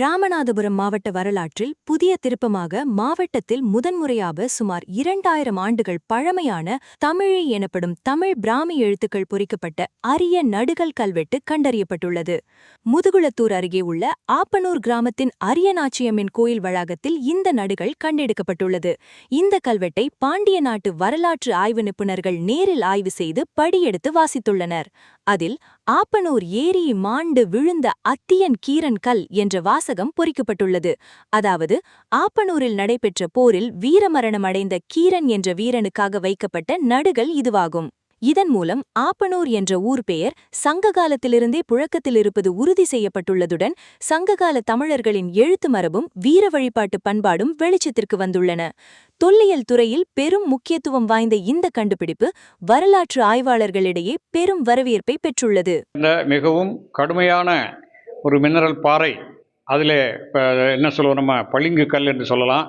ராமநாதபுரம் மாவட்ட வரலாற்றில் புதிய திருப்பமாக மாவட்டத்தில் முதன்முறையாக சுமார் 2000 ஆண்டுகள் பழமையான தமிழி எனப்படும் தமிழ் பிராமி எழுத்துக்கள் பொறிக்கப்பட்ட அரிய நடுகல் கல்வெட்டு கண்டறியப்பட்டுள்ளது. முதுகுளத்தூர் அருகே உள்ள ஆப்பனூர் கிராமத்தின் அரியநாச்சியம்மன் கோயில் வளாகத்தில் இந்த நடுகள் கண்டெடுக்கப்பட்டுள்ளது. இந்த கல்வெட்டை பாண்டிய நாட்டு வரலாற்று ஆய்வு நிபுணர்கள் நேரில் ஆய்வு செய்து படியெடுத்து வாசித்துள்ளனர். அதில் ஆப்பனூர் ஏரி மாண்டு விழுந்த அத்தியன் கீரன் கல் என்ற வாசகம் பொறிக்கப்பட்டுள்ளது. அதாவது ஆப்பனூரில் நடைபெற்ற போரில் வீரமரணம் அடைந்த கீரன் என்ற வீரனுக்காக வைக்கப்பட்ட நடுகள் இதுவாகும். இதன் மூலம் ஆப்பனூர் என்ற ஊர் பெயர் சங்க காலத்திலிருந்தே புழக்கத்தில் இருப்பது உறுதி செய்யப்பட்டுள்ளதுடன் சங்ககால தமிழர்களின் எழுத்து மரபும் வீர வழிபாட்டு பண்பாடும் வெளிச்சத்திற்கு வந்துள்ளன. தொல்லியல் துறையில் பெரும் முக்கியத்துவம் வாய்ந்த இந்த கண்டுபிடிப்பு வரலாற்று ஆய்வாளர்களிடையே பெரும் வரவேற்பை பெற்றுள்ளது. மிகவும் கடுமையான ஒரு மினரல் பாறை, அதில் என்ன சொல்லுவோம், நம்ம பளிங்கு கல் என்று சொல்லலாம்,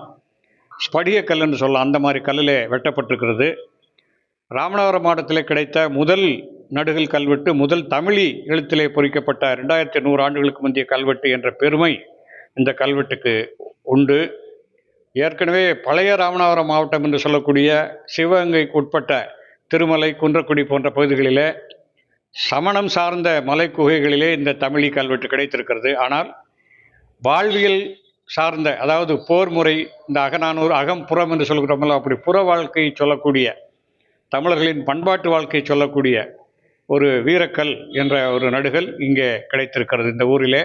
ஸ்படிக கல் என்று சொல்லலாம், அந்த மாதிரி கல்லில் வெட்டப்பட்டிருக்கிறது. ராமநாதபுரம் மாவட்டத்தில் கிடைத்த முதல் நடுகல் கல்வெட்டு முதல் தமிழி எழுத்திலே பொறிக்கப்பட்ட 2100 ஆண்டுகளுக்கு முந்தைய கல்வெட்டு என்ற பெருமை இந்த கல்வெட்டுக்கு உண்டு. ஏற்கனவே பழைய ராமநாதபுரம் மாவட்டம் என்று சொல்லக்கூடிய சிவகங்கைக்கு உட்பட்ட திருமலை, குன்றக்குடி போன்ற பகுதிகளிலே சமணம் சார்ந்த மலை குகைகளிலே இந்த தமிழி கல்வெட்டு கிடைத்திருக்கிறது. ஆனால் வாழ்வியல் சார்ந்த, அதாவது போர் முறை, இந்த அகநானூர் அகம்புறம் என்று சொல்கிறோமல்ல, அப்படி புற வாழ்க்கையை சொல்லக்கூடிய, தமிழர்களின் பண்பாட்டு வாழ்க்கையை சொல்லக்கூடிய ஒரு வீரக்கல் என்ற ஒரு நடுகள் இங்கே கிடைத்திருக்கிறது. இந்த ஊரிலே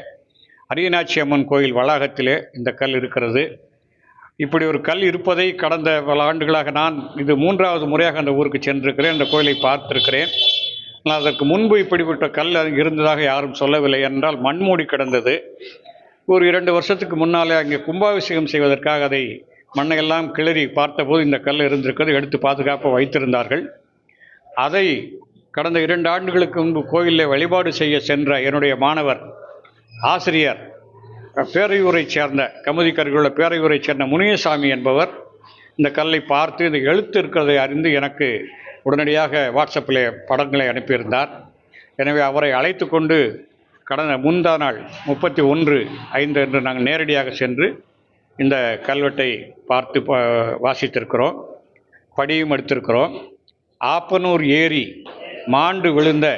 அரியநாச்சி அம்மன் கோயில் வளாகத்திலே இந்த கல் இருக்கிறது. இப்படி ஒரு கல் இருப்பதை கடந்த பல ஆண்டுகளாக நான் இது 3வது முறையாக அந்த ஊருக்கு சென்றிருக்கிறேன், அந்த கோயிலை பார்த்திருக்கிறேன். ஆனால் அதற்கு முன்பு இப்படிப்பட்ட கல் அங்கே இருந்ததாக யாரும் சொல்லவில்லை. என்றால் மண்மூடி கிடந்தது. ஒரு 2 வருஷத்துக்கு முன்னாலே அங்கே கும்பாபிஷேகம் செய்வதற்காக அதை மண்ணையெல்லாம் கிளறி பார்த்தபோது இந்த கல் இருந்திருக்கிறது, எடுத்து பாதுகாப்பாக வைத்திருந்தார்கள். அதை கடந்த 2 ஆண்டுகளுக்கு முன்பு கோயிலில் வழிபாடு செய்ய சென்ற என்னுடைய மாணவர் ஆசிரியர், பேரையூரை சேர்ந்த கமுதிக்கருகிலுள்ள பேரையூரை சேர்ந்த முனியசாமி என்பவர் இந்த கல்லை பார்த்து இந்த எழுத்து இருக்கிறதை அறிந்து எனக்கு உடனடியாக வாட்ஸ்அப்பில் படங்களை அனுப்பியிருந்தார். எனவே அவரை அழைத்து கொண்டு கடந்த முந்தா நாள் 31/5 என்று நாங்கள் நேரடியாக சென்று இந்த கல்வெட்டை பார்த்து வாசித்திருக்கிறோம், படியும் எடுத்திருக்கிறோம். ஆப்பனூர் ஏரி மாண்டு விழுந்த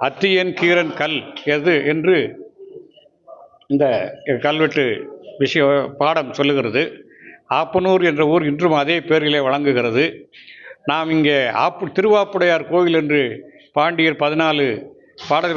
அத்தியன் கீரன் கல் எது என்று இந்த கல்வெட்டு பாடம் சொல்லுகிறது. ஆப்பனூர் என்ற ஊர் இன்றும் அதே பேரிலே வழங்குகிறது. நாம் இங்கே திருவாப்புடையார் கோயில் என்று பாண்டியர் 14 பாடல்